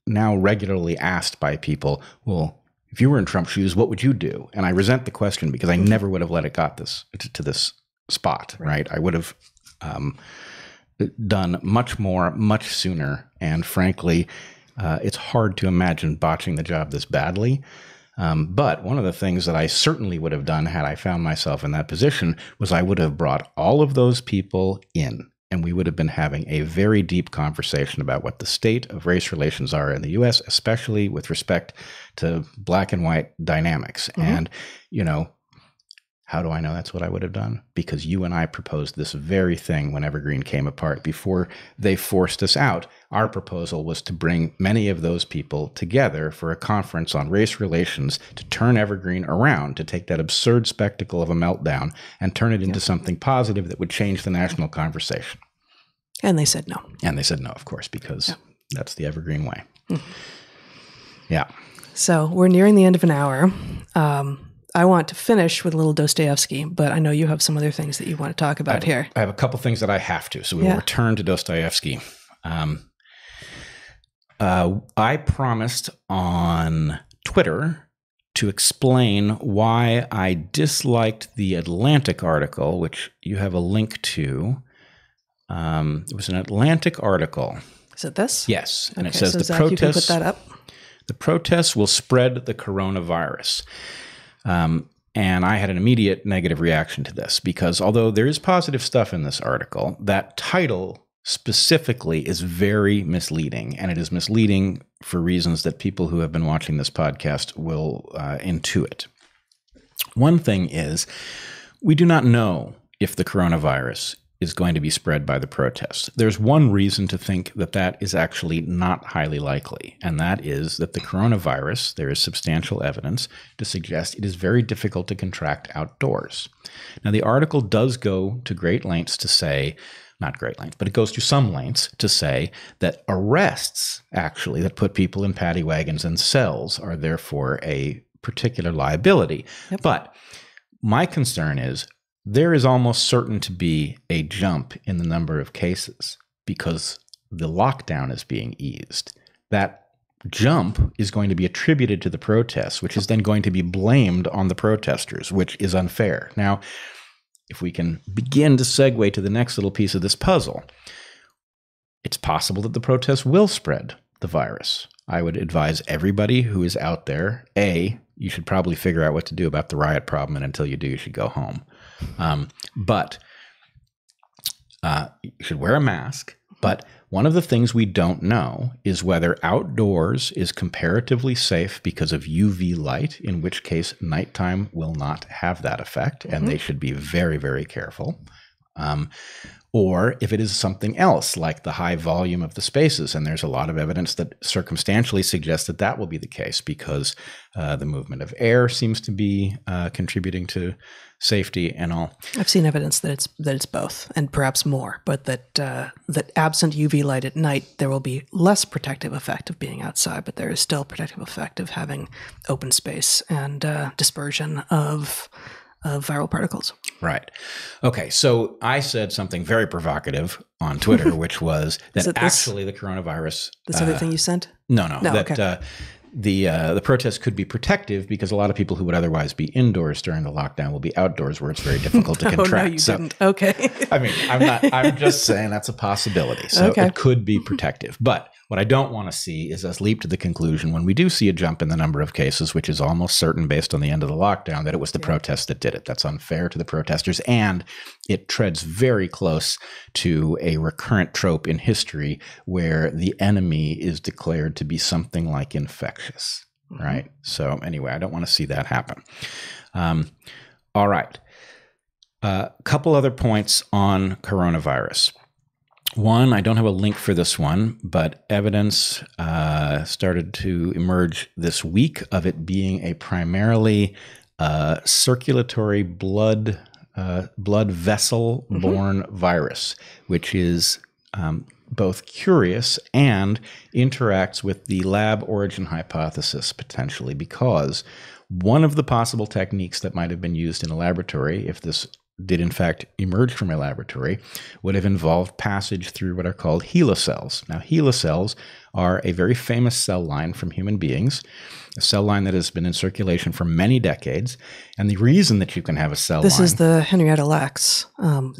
now regularly asked by people, well, if you were in Trump's shoes, what would you do? And I resent the question, because I never would have let it got to this spot. Right? I would have done much more, much sooner. And frankly, it's hard to imagine botching the job this badly. But one of the things that I certainly would have done had I found myself in that position was I would have brought all of those people in, and we would have been having a very deep conversation about what the state of race relations are in the U.S., especially with respect to black and white dynamics. And, how do I know that's what I would have done? Because you and I proposed this very thing when Evergreen came apart. Before they forced us out, our proposal was to bring many of those people together for a conference on race relations to turn Evergreen around, to take that absurd spectacle of a meltdown and turn it into something positive that would change the national conversation. And they said no. And they said no, of course, because that's the Evergreen way. Yeah. So we're nearing the end of an hour. I want to finish with a little Dostoyevsky, but I know you have some other things that you want to talk about here. I have a couple things that I have to, so we will return to Dostoyevsky. I promised on Twitter to explain why I disliked the Atlantic article, which you have a link to. It was an Atlantic article. Is it this? Yes. And okay, it says so the Zach, protests, you can put that up. The protests will spread the coronavirus. And I had an immediate negative reaction to this, because although there is positive stuff in this article, that title specifically is very misleading. And it is misleading for reasons that people who have been watching this podcast will intuit. One thing is, we do not know if the coronavirus is going to be spread by the protests. There's one reason to think that that is actually not highly likely, and that is that the coronavirus, there is substantial evidence to suggest it is very difficult to contract outdoors. Now, the article does go to great lengths to say, not great lengths, but it goes to some lengths to say that arrests, actually, that put people in paddy wagons and cells are therefore a particular liability. Yep. But my concern is, there is almost certain to be a jump in the number of cases because the lockdown is being eased. That jump is going to be attributed to the protests, which is then going to be blamed on the protesters, which is unfair. Now, if we can begin to segue to the next little piece of this puzzle, it's possible that the protests will spread the virus. I would advise everybody who is out there, A, you should probably figure out what to do about the riot problem, and until you do, you should go home. But you should wear a mask. But one of the things we don't know is whether outdoors is comparatively safe because of UV light, in which case nighttime will not have that effect, and they should be very, very careful. Or if it is something else, like the high volume of the spaces. And there's a lot of evidence that circumstantially suggests that that will be the case, because the movement of air seems to be contributing to safety and all. I've seen evidence that it's both, and perhaps more, but that absent UV light at night, there will be less protective effect of being outside, but there is still protective effect of having open space and dispersion of viral particles. Right. Okay. So I said something very provocative on Twitter, which was that actually the coronavirus. This other thing you sent? No. That the protests could be protective because a lot of people who would otherwise be indoors during the lockdown will be outdoors, where it's very difficult to contract. No, you didn't. Okay. I mean, I'm just saying that's a possibility. So it could be protective. But what I don't want to see is us leap to the conclusion, when we do see a jump in the number of cases, which is almost certain based on the end of the lockdown, that it was the protests that did it. That's unfair to the protesters, and it treads very close to a recurrent trope in history where the enemy is declared to be something like infectious, right? So anyway, I don't want to see that happen. All right. A couple other points on coronavirus. One, I don't have a link for this one, but evidence started to emerge this week of it being a primarily circulatory blood vessel-borne virus, which is both curious and interacts with the lab origin hypothesis potentially, because one of the possible techniques that might have been used in a laboratory, if this did in fact emerge from a laboratory, would have involved passage through what are called HeLa cells. Now, HeLa cells are a very famous cell line from human beings, a cell line that has been in circulation for many decades. And the reason that you can have a cell line... This is the Henrietta Lacks.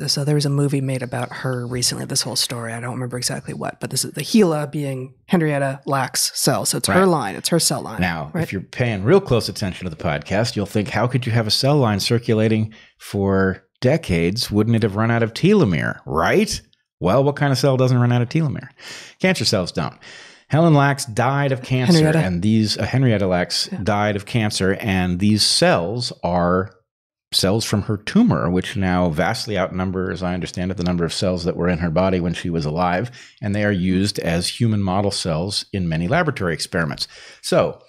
So there was a movie made about her recently, this whole story. I don't remember exactly what, but this is the HeLa being Henrietta Lacks cell. So it's her line, it's her cell line. Now, if you're paying real close attention to the podcast, you'll think, how could you have a cell line circulating for decades? Wouldn't it have run out of telomere, right? Well, what kind of cell doesn't run out of telomere? Cancer cells don't. Helen Lacks died of cancer, and these Henrietta Lacks died of cancer, and these cells are cells from her tumor, which now vastly outnumber, as I understand it, the number of cells that were in her body when she was alive, and they are used as human model cells in many laboratory experiments. So,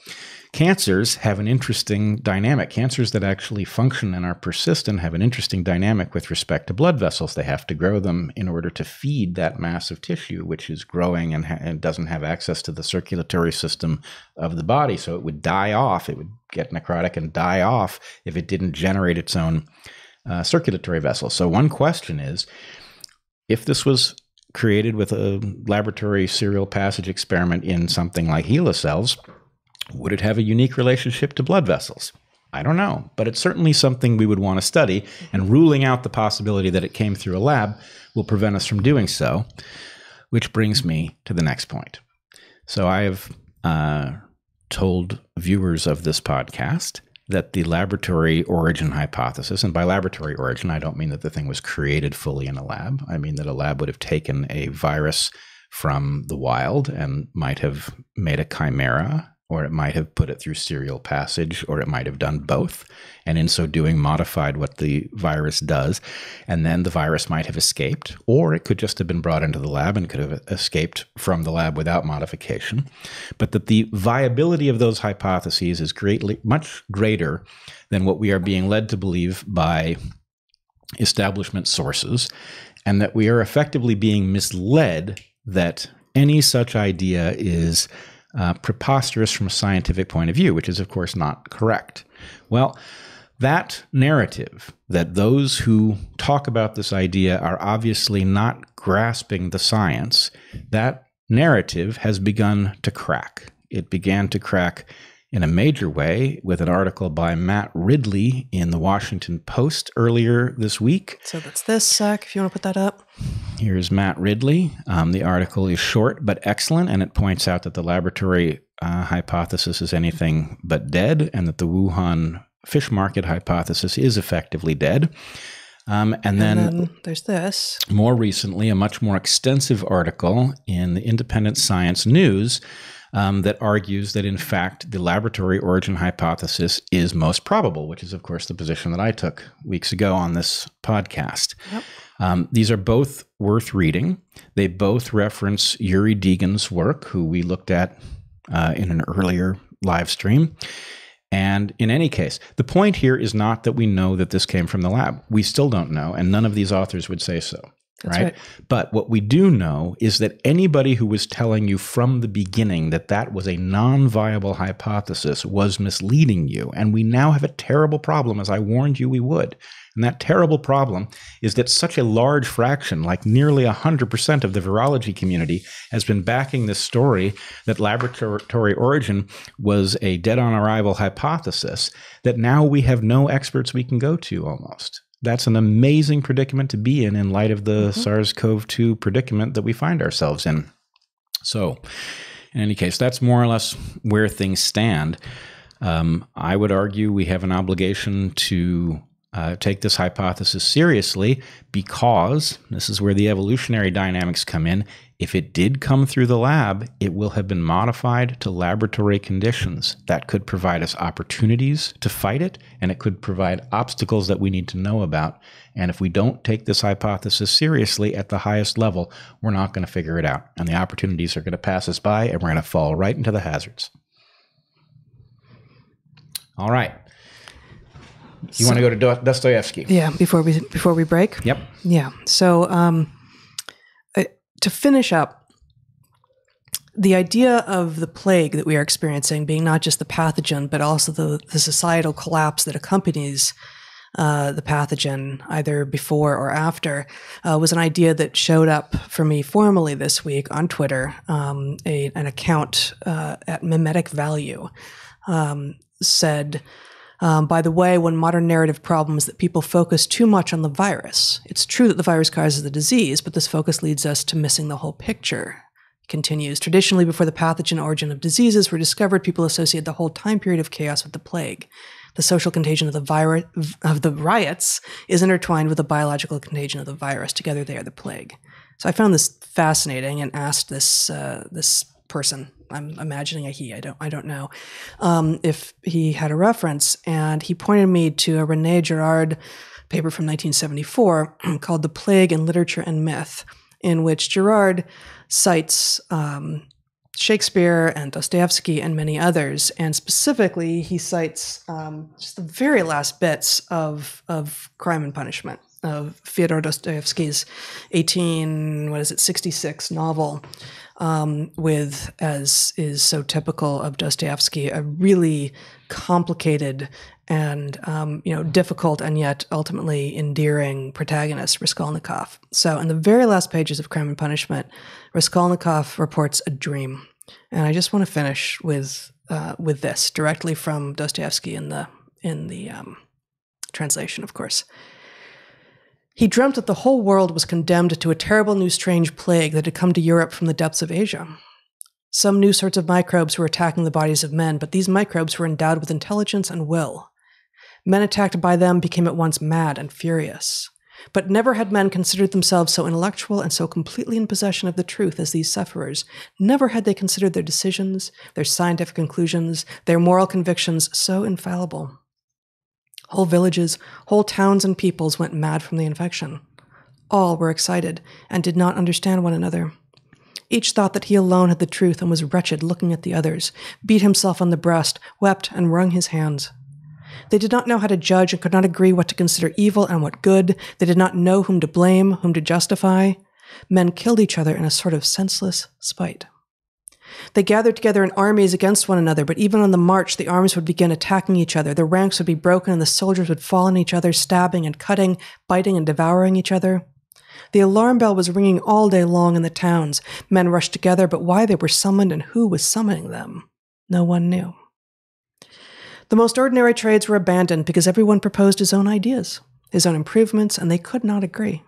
cancers have an interesting dynamic. Cancers that actually function and are persistent have an interesting dynamic with respect to blood vessels. They have to grow them in order to feed that mass of tissue, which is growing and doesn't have access to the circulatory system of the body. So it would die off. It would get necrotic and die off if it didn't generate its own circulatory vessels. So one question is, if this was created with a laboratory serial passage experiment in something like HeLa cells, would it have a unique relationship to blood vessels? I don't know, but it's certainly something we would want to study, and ruling out the possibility that it came through a lab will prevent us from doing so, which brings me to the next point. So I have told viewers of this podcast that the laboratory origin hypothesis, and by laboratory origin, I don't mean that the thing was created fully in a lab. I mean that a lab would have taken a virus from the wild and might have made a chimera, or it might have put it through serial passage, or it might have done both, and in so doing modified what the virus does, and then the virus might have escaped, or it could just have been brought into the lab and could have escaped from the lab without modification. But that the viability of those hypotheses is much greater than what we are being led to believe by establishment sources, and that we are effectively being misled that any such idea is preposterous from a scientific point of view, which is, of course, not correct. Well, that narrative that those who talk about this idea are obviously not grasping the science, that narrative has begun to crack. It began to crack in a major way with an article by Matt Ridley in the Washington Post earlier this week. So that's this, Zach, if you want to put that up. Here's Matt Ridley. The article is short but excellent, and it points out that the laboratory hypothesis is anything but dead, and that the Wuhan fish market hypothesis is effectively dead. And then there's this. More recently, a much more extensive article in the Independent Science News that argues that, in fact, the laboratory origin hypothesis is most probable, which is, of course, the position that I took weeks ago on this podcast. Yep. These are both worth reading. They both reference Yuri Degan's work, who we looked at in an earlier live stream. And in any case, the point here is not that we know that this came from the lab. We still don't know, and none of these authors would say so. Right? But what we do know is that anybody who was telling you from the beginning that that was a non-viable hypothesis was misleading you. And we now have a terrible problem, as I warned you we would. And that terrible problem is that such a large fraction, like nearly 100% of the virology community, has been backing this story that laboratory origin was a dead-on-arrival hypothesis, that now we have no experts we can go to almost. That's an amazing predicament to be in light of the SARS-CoV-2 predicament that we find ourselves in. So, in any case, that's more or less where things stand. I would argue we have an obligation to take this hypothesis seriously, because this is where the evolutionary dynamics come in. If it did come through the lab, it will have been modified to laboratory conditions. That could provide us opportunities to fight it, and it could provide obstacles that we need to know about. And if we don't take this hypothesis seriously at the highest level, we're not going to figure it out. And the opportunities are going to pass us by, and we're going to fall right into the hazards. All right. You want to go to Dostoyevsky? Yeah, before we break? Yep. Yeah. So to finish up, the idea of the plague that we are experiencing being not just the pathogen, but also the societal collapse that accompanies the pathogen, either before or after, was an idea that showed up for me formally this week on Twitter. An account at Mimetic Value said, by the way, one modern narrative problem is that people focus too much on the virus. It's true that the virus causes the disease, but this focus leads us to missing the whole picture. Continues. Traditionally, before the pathogen origin of diseases were discovered, people associated the whole time period of chaos with the plague. The social contagion of the riots is intertwined with the biological contagion of the virus. Together, they are the plague. So I found this fascinating and asked this person, I'm imagining a he, I don't know, if he had a reference, and he pointed me to a René Girard paper from 1974 called "The Plague in Literature and Myth," in which Girard cites Shakespeare and Dostoyevsky and many others, and specifically he cites just the very last bits of Crime and Punishment, of Fyodor Dostoyevsky's 66 novel, with, as is so typical of Dostoyevsky, a really complicated and difficult and yet ultimately endearing protagonist, Raskolnikov. So in the very last pages of Crime and Punishment, Raskolnikov reports a dream, and I just want to finish with this directly from Dostoyevsky in the translation, of course. He dreamt that the whole world was condemned to a terrible new strange plague that had come to Europe from the depths of Asia. Some new sorts of microbes were attacking the bodies of men, but these microbes were endowed with intelligence and will. Men attacked by them became at once mad and furious. But never had men considered themselves so intellectual and so completely in possession of the truth as these sufferers. Never had they considered their decisions, their scientific conclusions, their moral convictions so infallible. Whole villages, whole towns and peoples went mad from the infection. All were excited and did not understand one another. Each thought that he alone had the truth and was wretched looking at the others, beat himself on the breast, wept and wrung his hands. They did not know how to judge and could not agree what to consider evil and what good. They did not know whom to blame, whom to justify. Men killed each other in a sort of senseless spite. They gathered together in armies against one another, but even on the march, the armies would begin attacking each other. The ranks would be broken, and the soldiers would fall on each other, stabbing and cutting, biting and devouring each other. The alarm bell was ringing all day long in the towns. Men rushed together, but why they were summoned and who was summoning them No one knew. The most ordinary trades were abandoned because everyone proposed his own ideas, his own improvements, and they could not agree.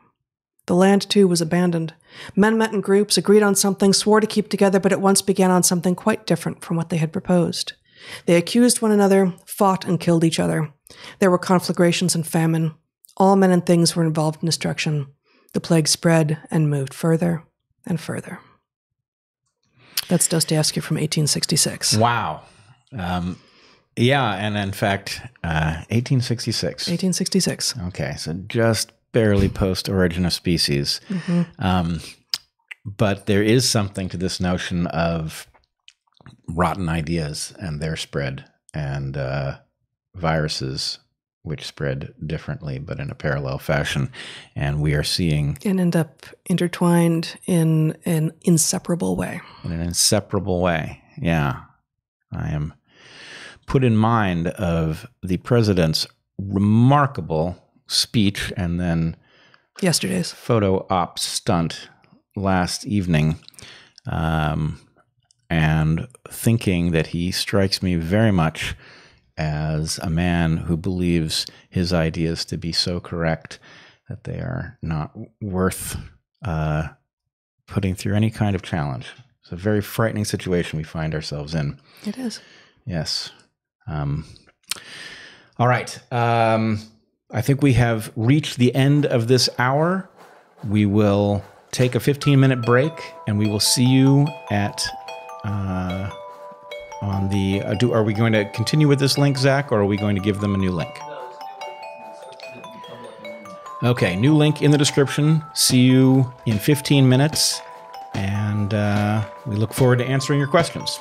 The land, too, was abandoned. Men met in groups, agreed on something, swore to keep together, but at once began on something quite different from what they had proposed. They accused one another, fought and killed each other. There were conflagrations and famine. All men and things were involved in destruction. The plague spread and moved further and further. That's Dostoyevsky from 1866. Wow. Yeah, and in fact, 1866. 1866. Okay, so just barely post Origin of Species. Mm-hmm. But there is something to this notion of rotten ideas and their spread, and viruses which spread differently but in a parallel fashion. And we are seeing... And end up intertwined in an inseparable way. In an inseparable way, yeah. I am put in mind of the president's remarkable speech and then yesterday's photo op stunt last evening, and thinking that he strikes me very much as a man who believes his ideas to be so correct that they are not worth putting through any kind of challenge. It's a very frightening situation we find ourselves in. It is. Yes. All right. I think we have reached the end of this hour. We will take a 15-minute break, and we will see you at on the... are we going to continue with this link, Zach, or are we going to give them a new link? Okay, new link in the description. See you in 15 minutes, and we look forward to answering your questions.